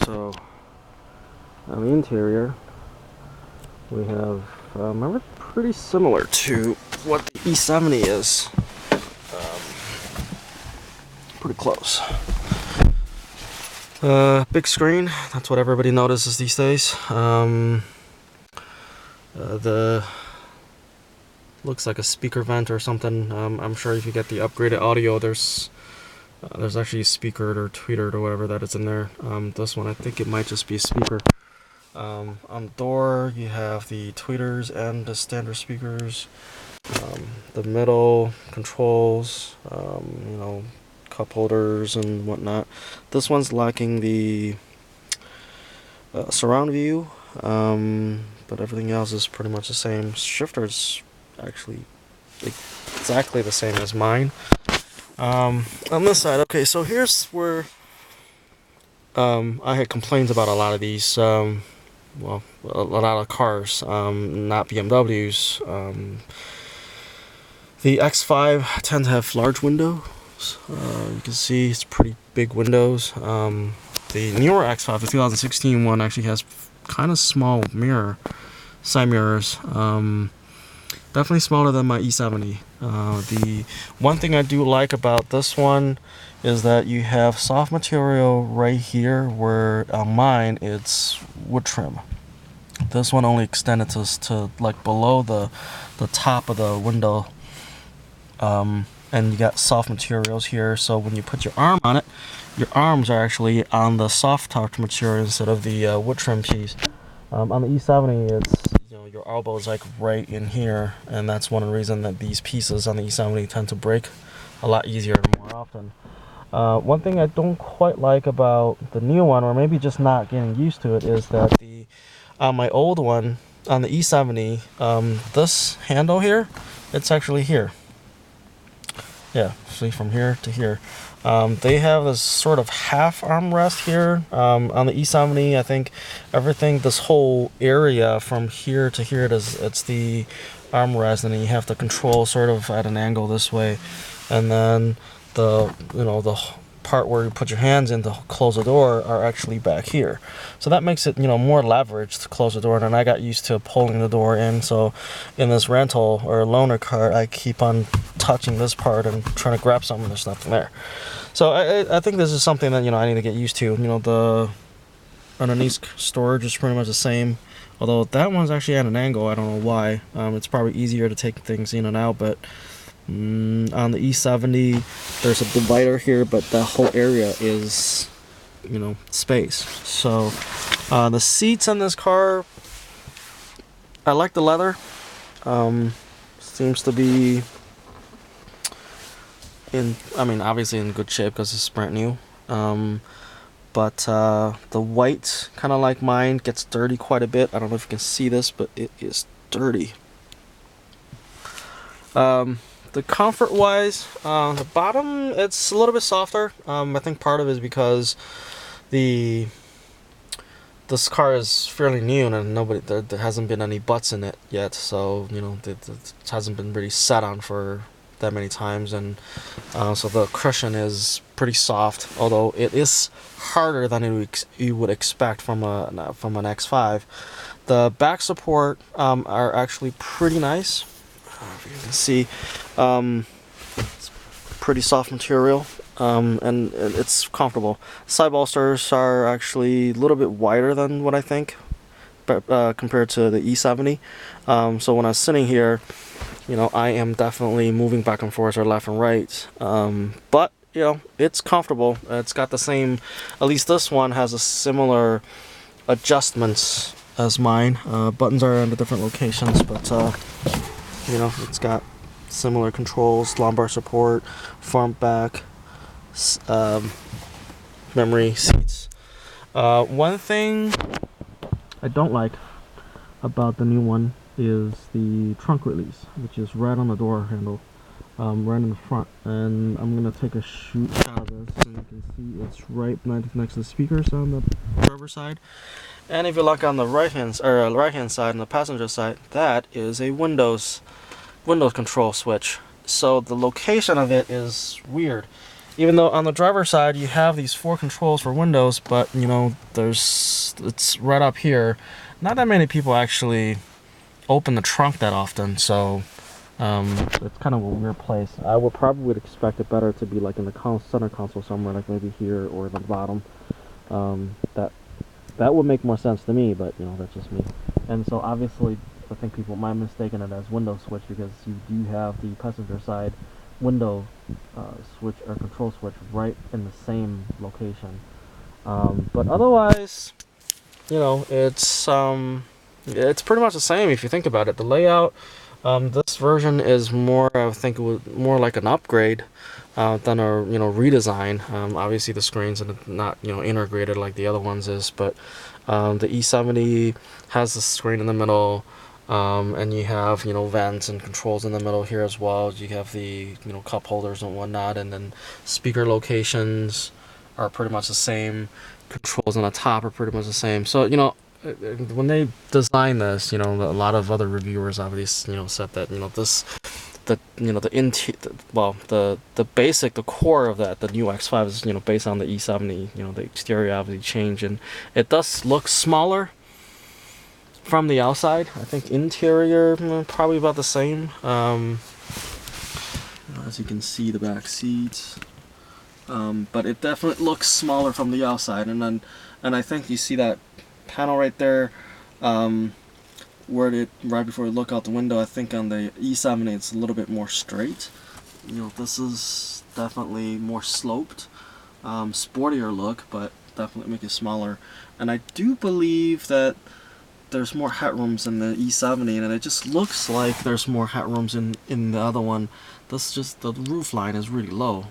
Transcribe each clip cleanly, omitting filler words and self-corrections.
So on the interior, we have pretty similar to what the E70 is. Pretty close. Big screen, that's what everybody notices these days. The looks like a speaker vent or something. I'm sure if you get the upgraded audio, there's actually a speaker or tweeter or whatever that is in there. This one, I think it might just be a speaker. On the door, you have the tweeters and the standard speakers. The middle controls, you know, cup holders and whatnot. This one's lacking the surround view, but everything else is pretty much the same. Shifter's actually exactly the same as mine. On this side, okay, so here's where I had complaints about a lot of these, well, a lot of cars, not BMWs. The X5 tend to have large windows. You can see it's pretty big windows. The newer X5, the 2016 one, actually has kind of small side mirrors. Definitely smaller than my E70. The one thing I do like about this one is that you have soft material right here, where on mine it's wood trim. This one only extended to like below the top of the window. And you got soft materials here, so when you put your arm on it, your arms are actually on the soft touch material instead of the wood trim piece. On the E70, it's, you know, your elbow is like right in here, and that's one of the reasons that these pieces on the E70 tend to break a lot easier and more often. One thing I don't quite like about the new one, or maybe just not getting used to it, is that on my old one, on the E70, this handle here, it's actually here. Yeah, see, from here to here. They have this sort of half armrest here. On the E70, I think everything, this whole area from here to here, it's the armrest, and then you have to control sort of at an angle this way, and then the part where you put your hands in to close the door are actually back here. So that makes it, more leverage to close the door, and I got used to pulling the door in. So in this rental or loaner car, I keep on touching this part and trying to grab something, there's nothing there. So I think this is something that, I need to get used to. The underneath storage is pretty much the same, although that one's actually at an angle. I don't know why. It's probably easier to take things in and out, but on the E70, there's a divider here, but the whole area is, space. So the seats in this car, I like the leather. Seems to be obviously in good shape because it's brand new. But the white, kind of like mine, gets dirty quite a bit. I don't know if you can see this, but it is dirty. The comfort wise, the bottom, it's a little bit softer. I think part of it is because this car is fairly new, and there hasn't been any butts in it yet, so it hasn't been really sat on for that many times, and so the cushion is pretty soft, although it is harder than you would expect from an X5. The back support are actually pretty nice. If you can see, it's pretty soft material, and it's comfortable. Side bolsters are actually a little bit wider than what I think, but compared to the E70. So when I was sitting here, I am definitely moving back and forth or left and right. But it's comfortable. It's got the same. At least this one has a similar adjustments as mine. Buttons are in the different locations, but it's got similar controls, lumbar support, front, back, memory seats. One thing I don't like about the new one is the trunk release, which is right on the door handle, right in the front. And I'm gonna take a shot of this, and you can see it's right next to the speakers on the driver's side. And if you look on the right hand side, on the passenger side, that is a Windows control switch. So the location of it is weird. even though on the driver's side you have these 4 controls for windows, but you know, it's right up here. Not that many people actually open the trunk that often, so it's kind of a weird place. I would probably expect it better to be like in the center console somewhere, like maybe here or the bottom. That would make more sense to me, but you know, that's just me. And so obviously I think people might have mistaken it as window switch, because you do have the passenger side window switch or control switch right in the same location. But otherwise, you know, it's pretty much the same if you think about it. The layout, this version is more, I think, more like an upgrade than a, you know, redesign. Obviously the screens are not, you know, integrated like the other ones is, but the E70 has the screen in the middle, and you have, you know, vents and controls in the middle here as well. You have the, you know, cup holders and whatnot, and then speaker locations are pretty much the same. Controls on the top are pretty much the same. So, you know, when they designed this, you know, a lot of other reviewers obviously, you know, said that, you know, the basic, the core of that, the new X5 is, you know, based on the E70. You know, the exterior obviously changed, and it does look smaller from the outside. I think interior probably about the same. As you can see, the back seats. But it definitely looks smaller from the outside, and I think you see that panel right there, right before you look out the window. I think on the E70 it's a little bit more straight. You know, this is definitely more sloped, sportier look, but definitely make it smaller. And I do believe that there's more headrooms in the E70, and it just looks like there's more headrooms in the other one. The roof line is really low.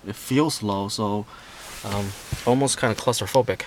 It feels low, so almost kind of claustrophobic.